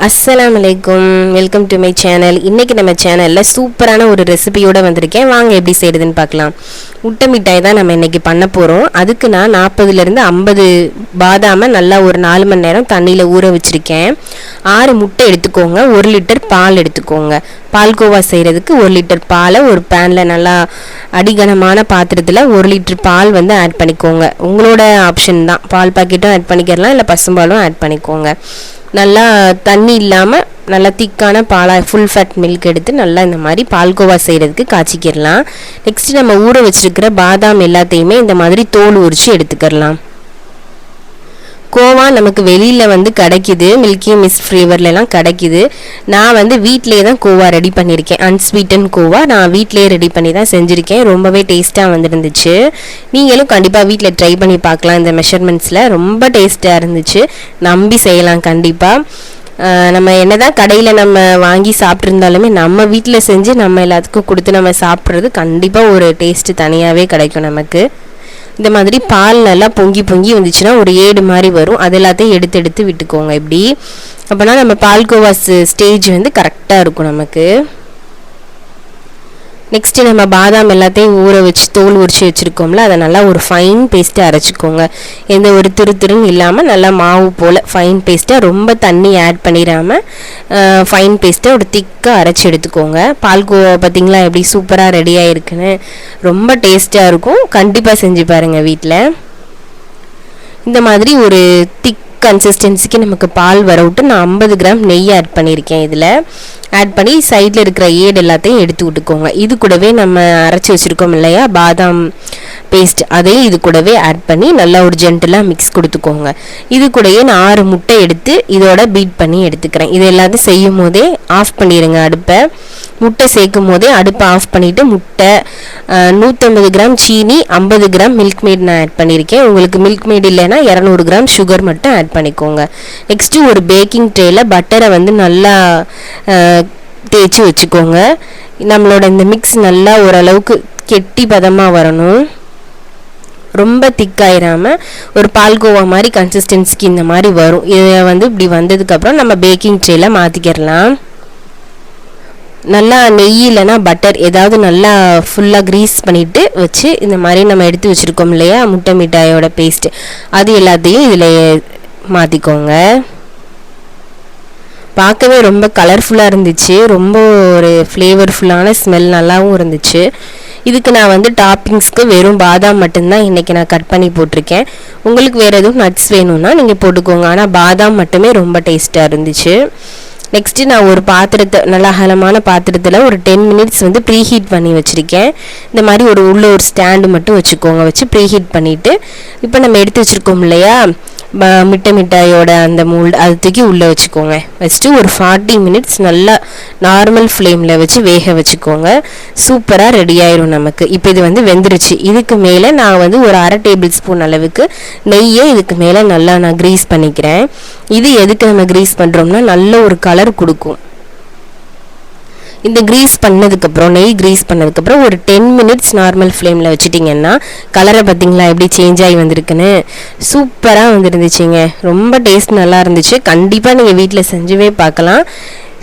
அஸ்ஸலாமுஅலைக்கும், welcome to my channel. இன்றைக்கி நம்ம சேனலில் சூப்பரான ஒரு ரெசிபியோடு வந்திருக்கேன். வாங்க எப்படி செய்கிறதுன்னு பார்க்கலாம். முட்டை மிட்டாய் தான் நம்ம இன்றைக்கி பண்ண போகிறோம். அதுக்கு நான் 40லேருந்து 50 பாதாமை நல்லா ஒரு 4 மணி நேரம் தண்ணியில் ஊற வச்சுருக்கேன். 6 முட்டை எடுத்துக்கோங்க, 1 லிட்டர் பால் எடுத்துக்கோங்க. பால்கோவா செய்கிறதுக்கு 1 லிட்டர் பாலை ஒரு பேனில் நல்லா அடிகனமான பாத்திரத்தில் 1 லிட்டர் பால் ஆட் பண்ணிக்கோங்க. உங்களோட ஆப்ஷன் தான், பால் பாக்கெட்டும் ஆட் பண்ணிக்கிறலாம், இல்லை பசும்பாலும் ஆட் பண்ணிக்கோங்க. நல்லா தண்ணி இல்லாமல் நல்லா திக்கான பாலாக ஃபுல் ஃபேட் மில்க் எடுத்து நல்லா இந்த மாதிரி பால்கோவா செய்கிறதுக்கு காய்ச்சிக்கிடலாம். நெக்ஸ்ட்டு நம்ம ஊற வச்சுருக்கிற பாதாம் எல்லாத்தையுமே இந்த மாதிரி தோல் உரித்து எடுத்துக்கிடலாம். கோவா நமக்கு வெளியில் கிடைக்கிது, மில்கி மிஸ் ஃப்ளேவர்லாம் கிடைக்கிது. நான் வீட்டிலே தான் கோவா ரெடி பண்ணியிருக்கேன். அன்ஸ்வீட்டன் கோவா நான் வீட்டிலே ரெடி பண்ணி தான் செஞ்சுருக்கேன். ரொம்பவே டேஸ்ட்டாக இருந்துச்சு. நீங்களும் கண்டிப்பாக வீட்டில் ட்ரை பண்ணி பார்க்கலாம். இந்த மெஷர்மெண்ட்ஸில் ரொம்ப டேஸ்ட்டாக இருந்துச்சு. நம்பி செய்யலாம் கண்டிப்பாக. நம்ம என்னதான் கடையில் நம்ம வாங்கி சாப்பிட்ருந்தாலுமே நம்ம வீட்டில் செஞ்சு நம்ம எல்லாத்துக்கும் கொடுத்து நம்ம சாப்பிட்றது கண்டிப்பாக ஒரு டேஸ்ட்டு தனியாகவே கிடைக்கும் நமக்கு. இந்த மாதிரி பால் நல்லா பொங்கி வந்துச்சுன்னா ஒரு ஏடு மாதிரி வரும். அது எல்லாத்தையும் எடுத்து விட்டுக்கோங்க இப்படி. அப்போனா நம்ம பால்கோவா ஸ்டேஜ் கரெக்டாக இருக்கும் நமக்கு. நெக்ஸ்ட்டு நம்ம பாதாம் எல்லாத்தையும் ஊற வச்சு தோல் உரிச்சு வச்சுருக்கோம்ல, அதை நல்லா ஒரு ஃபைன் பேஸ்ட்டை அரைச்சிக்கோங்க. எந்த ஒரு திருன்னு இல்லாமல் நல்லா மாவு போல் ஃபைன் பேஸ்ட்டாக, ரொம்ப தண்ணி ஆட் பண்ணிடாமல் ஃபைன் பேஸ்ட்டை ஒரு திக்காக அரைச்சி எடுத்துக்கோங்க. பால்கோவா பார்த்திங்களா எப்படி சூப்பராக ரெடி ஆகிருக்குன்னு. ரொம்ப டேஸ்ட்டாக இருக்கும். கண்டிப்பாக செஞ்சு பாருங்கள் வீட்டில். இந்த மாதிரி ஒரு திக் கன்சிஸ்டன்சிக்கு நமக்கு பால் வர விட்டு நான் 50 கிராம் நெய் ஆட் பண்ணியிருக்கேன். இதில் ஆட் பண்ணி சைடில் இருக்கிற ஏடு எல்லாத்தையும் எடுத்து விட்டுக்கோங்க. இது கூடவே நம்ம அரைச்சி வச்சுருக்கோம் இல்லையா பாதாம் பேஸ்ட், அதையும் இது கூடவே ஆட் பண்ணி நல்லா ஒரு ஜென்டலாக மிக்ஸ் கொடுத்துக்கோங்க. இது கூடயே நான் 6 முட்டை எடுத்து இதோட பீட் பண்ணி எடுத்துக்கிறேன். இது எல்லாத்தையும் செய்யும் போதே ஆஃப் பண்ணிடுங்க அடுப்பை. முட்டை சேர்க்கும் போதே அடுப்பை ஆஃப் பண்ணிவிட்டு முட்டை, 150 கிராம் சீனி, 50 கிராம் மில்க் மேட் நான் ஆட் பண்ணியிருக்கேன். உங்களுக்கு மில்க் மேட் இல்லைன்னா 200 கிராம் சுகர் மட்டும் ஆட் பண்ணிக்கோங்க. நெக்ஸ்ட்டு ஒரு பேக்கிங் ட்ரேயில் பட்டரை நல்லா தேய்ச்சி வச்சுக்கோங்க. நம்மளோட இந்த மிக்ஸ் நல்லா ஓரளவுக்கு கெட்டி பதமாக வரணும். ரொம்ப திக்காயிராமல் ஒரு பால்கோவா மாதிரி கன்சிஸ்டன்சிக்கு இந்த மாதிரி வரும். இதை இப்படி வந்ததுக்கப்புறம் நம்ம பேக்கிங் ட்ரேயில் மாற்றிக்கிடலாம். நல்லா நெய் இல்லைனா பட்டர் ஏதாவது நல்லா ஃபுல்லாக க்ரீஸ் பண்ணிவிட்டு வச்சு இந்த மாதிரி நம்ம எடுத்து வச்சுருக்கோம் இல்லையா முட்டை மிட்டாயோட பேஸ்ட்டு, அது எல்லாத்தையும் இதில் மாற்றிக்கோங்க. பார்க்கவே ரொம்ப கலர்ஃபுல்லாக இருந்துச்சு. ரொம்ப ஒரு ஃப்ளேவர்ஃபுல்லான ஸ்மெல் நல்லாவும் இருந்துச்சு. இதுக்கு நான் டாப்பிங்ஸ்க்கு வெறும் பாதாம் மட்டும்தான் இன்றைக்கி நான் கட் பண்ணி போட்டிருக்கேன். உங்களுக்கு வேறு எதுவும் நட்ஸ் வேணும்னா நீங்கள் போட்டுக்கோங்க. ஆனால் பாதாம் மட்டுமே ரொம்ப டேஸ்ட்டாக இருந்துச்சு. நெக்ஸ்ட்டு நான் ஒரு பாத்திரத்தை நல்லா அகலமான பாத்திரத்தில் ஒரு 10 மினிட்ஸ் ப்ரீஹீட் பண்ணி வச்சுருக்கேன். இந்த மாதிரி உள்ள ஒரு ஸ்டாண்டு மட்டும் வச்சுக்கோங்க. வச்சு ப்ரீஹீட் பண்ணிவிட்டு இப்போ நம்ம எடுத்து வச்சுருக்கோம் இல்லையா மிட்டாயோட அந்த மோல்டு, அது தூக்கி உள்ளே வச்சுக்கோங்க. வச்சுட்டு ஒரு 40 மினிட்ஸ் நல்லா நார்மல் ஃப்ளேமில் வச்சு வேக வச்சுக்கோங்க. சூப்பராக ரெடி ஆயிரும் நமக்கு. இப்போ இது வெந்துருச்சு. இதுக்கு மேலே நான் ஒரு 1/2 டேபிள் ஸ்பூன் அளவுக்கு நெய்யை இதுக்கு மேலே நல்லா நான் க்ரீஸ் பண்ணிக்கிறேன். இது எதுக்கு நம்ம க்ரீஸ் பண்ணுறோம்னா நல்ல ஒரு கலர் கொடுக்கும். இந்த க்ரீஸ் பண்ணதுக்கப்புறம் நெய் க்ரீஸ் பண்ணதுக்கப்புறம் ஒரு 10 மினிட்ஸ் நார்மல் ஃப்ளேமில் வச்சுட்டிங்கன்னா கலரை பார்த்திங்களா எப்படி சேஞ்ச் ஆகி வந்திருக்குன்னு. சூப்பராக வந்துருந்துச்சுங்க. ரொம்ப டேஸ்ட் நல்லா இருந்துச்சு. கண்டிப்பாக நீங்கள் வீட்டில் செஞ்சுவே பார்க்கலாம்.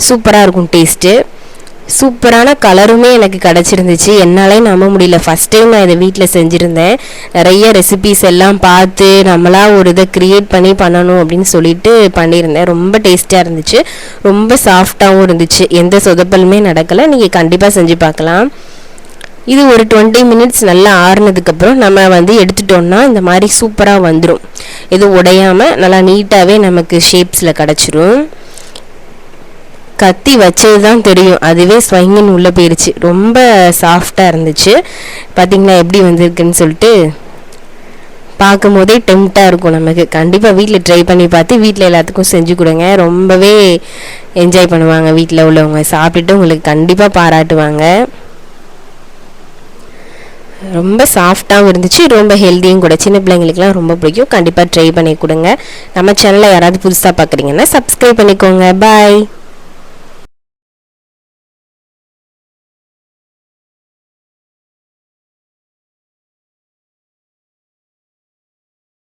சூப்பராக இருக்கும் டேஸ்ட்டு. சூப்பரான கலருமே எனக்கு கிடச்சிருந்துச்சு. என்னாலே நம்ப முடியல. ஃபஸ்ட் டைம் நான் இதை வீட்டில் செஞ்சுருந்தேன். நிறைய ரெசிபீஸ் எல்லாம் பார்த்து நம்மளாக ஒரு இதை க்ரியேட் பண்ணணும் அப்படின்னு சொல்லிட்டு பண்ணியிருந்தேன். ரொம்ப டேஸ்ட்டாக இருந்துச்சு. ரொம்ப சாஃப்டாகவும் இருந்துச்சு. எந்த சொதப்பலுமே நடக்கலை. நீங்கள் கண்டிப்பாக செஞ்சு பார்க்கலாம். இது ஒரு 20 மினிட்ஸ் நல்லா ஆறுனதுக்கப்புறம் நம்ம எடுத்துட்டோம்னா இந்த மாதிரி சூப்பராக வந்துடும். எதுவும் உடையாமல் நல்லா நீட்டாகவே நமக்கு ஷேப்ஸில் கிடச்சிரும். கத்தி வச்சது தான் தெரியும், அதுவே ஸ்வைங்கின்னு உள்ளே போயிடுச்சு. ரொம்ப சாஃப்டாக இருந்துச்சு. பார்த்திங்களா எப்படி வந்திருக்குன்னு சொல்லிட்டு பார்க்கும் போதே டெம்ப்டாக இருக்கும் நமக்கு. கண்டிப்பாக வீட்டில் ட்ரை பண்ணி பார்த்து வீட்டில் எல்லாத்துக்கும் செஞ்சு கொடுங்க. ரொம்பவே என்ஜாய் பண்ணுவாங்க வீட்டில் உள்ளவங்க. சாப்பிட்டுட்டு உங்களுக்கு கண்டிப்பாக பாராட்டுவாங்க. ரொம்ப சாஃப்டாகவும் இருந்துச்சு. ரொம்ப ஹெல்த்தியும் கூட. சின்ன பிள்ளைங்களுக்குலாம் ரொம்ப பிடிக்கும். கண்டிப்பாக ட்ரை பண்ணி கொடுங்க. நம்ம சேனலில் யாராவது புதுசாக பார்க்குறீங்கன்னா சப்ஸ்கிரைப் பண்ணிக்கோங்க. பாய்.